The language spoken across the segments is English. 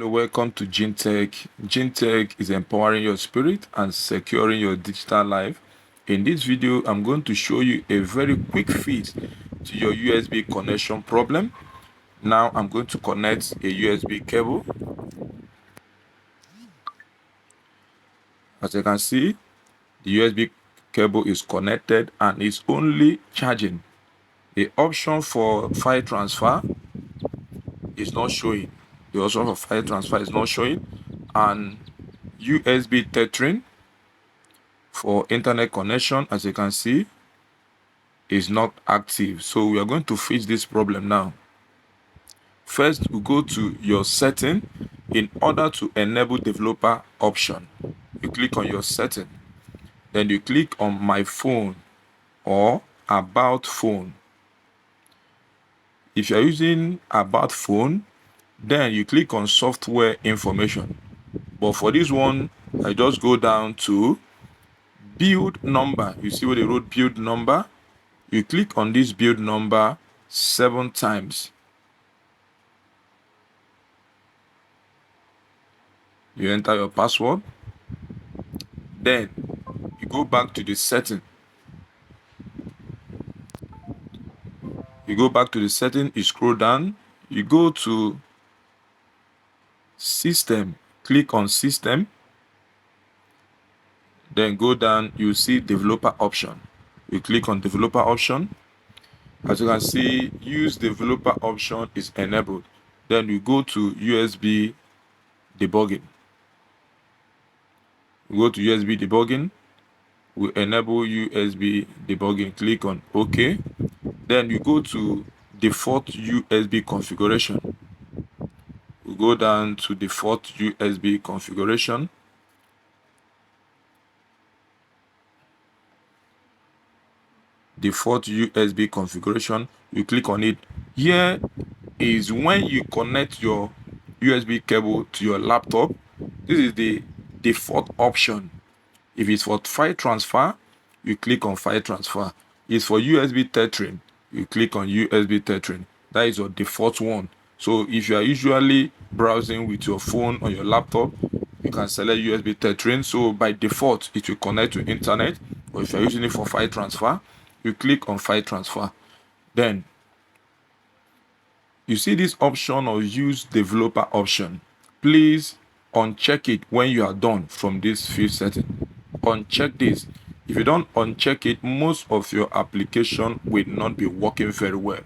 Hello, welcome to GeneTech. GeneTech is empowering your spirit and securing your digital life. In this video, I'm going to show you a very quick fix to your USB connection problem. Now, I'm going to connect a USB cable. As you can see, the USB cable is connected and is only charging. The option for file transfer is not showing. The option for file transfer is not showing, and USB tethering for internet connection, as you can see, is not active. So we are going to fix this problem now. First, we go to your setting. In order to enable developer option, you click on your setting, then you click on my phone or about phone. If you're using about phone, then you click on software information. But for this one, I just go down to build number. You see where they wrote build number? You click on this build number 7 times. You enter your password. Then you go back to the setting. You scroll down, you go to system, click on system, then go down, you see developer option. You click on developer option. As you can see, use developer option is enabled. Then you go to USB debugging. You go to USB debugging. We enable USB debugging. Click on OK. Then you go to default USB configuration. We go down to default USB configuration. Default USB configuration. You click on it. Here is when you connect your USB cable to your laptop. This is the default option. If it's for file transfer, you click on file transfer. It's for USB tethering, you click on USB tethering. That is your default one. So if you are usually browsing with your phone or your laptop, you can select USB tethering. So by default, it will connect to internet. Or if you're using it for file transfer, you click on file transfer. Then you see this option of use developer option. Please uncheck it when you are done from this field setting. Uncheck this. If you don't uncheck it, most of your application will not be working very well,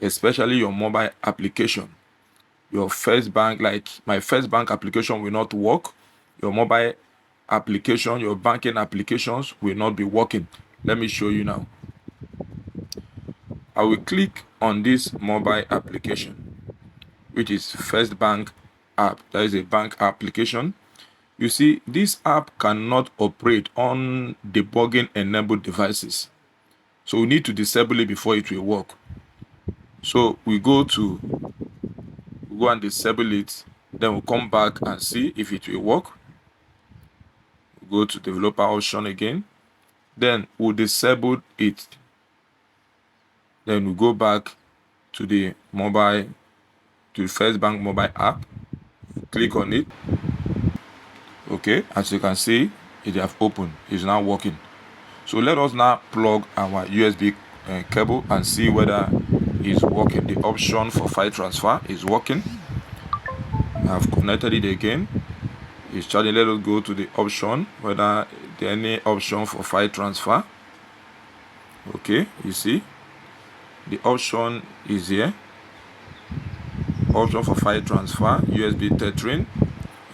especially your mobile application. Your first bank, like my first bank application, will not work. Your mobile application, your banking applications will not be working. Let me show you now. I will click on this mobile application, which is First Bank app. That is a bank application. You see, this app cannot operate on debugging enabled devices. So we need to disable it before it will work. So we go and disable it. Then we'll come back and see if it will work. We'll go to developer option again. Then we'll disable it. Then we'll go back to the First Bank mobile app. Click on it. Okay, as you can see, it have opened. It's now working. So let us now plug our USB cable and see whether it's working. The option for file transfer is working. I have connected it again. It's charging. Let us go to the option, whether there any option for file transfer. Okay, you see, the option is here. Option for file transfer, USB tethering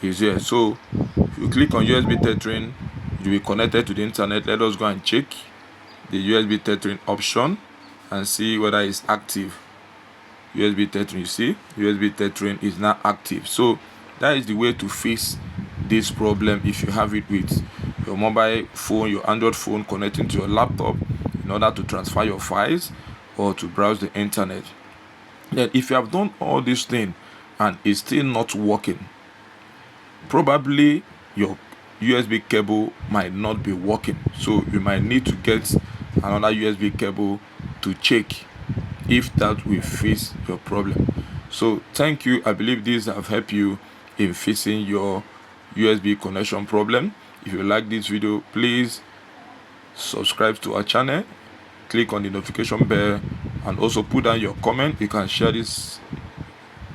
is here. So if you click on USB tethering, you will be connected to the internet. Let us go and check the USB tethering option and see whether it's active. USB tethering, you see, USB tethering is now active. So that is the way to fix this problem if you have it with your mobile phone, your Android phone connecting to your laptop in order to transfer your files or to browse the internet. Then if you have done all these things and it's still not working, probably your USB cable might not be working. So you might need to get another USB cable to check if that will fix your problem. So thank you. I believe these have helped you in fixing your USB connection problem. If you like this video, please subscribe to our channel, click on the notification bell, and also put down your comment. You can share this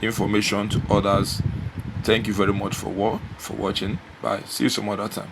information to others. Thank you very much for watching. Bye. See you some other time.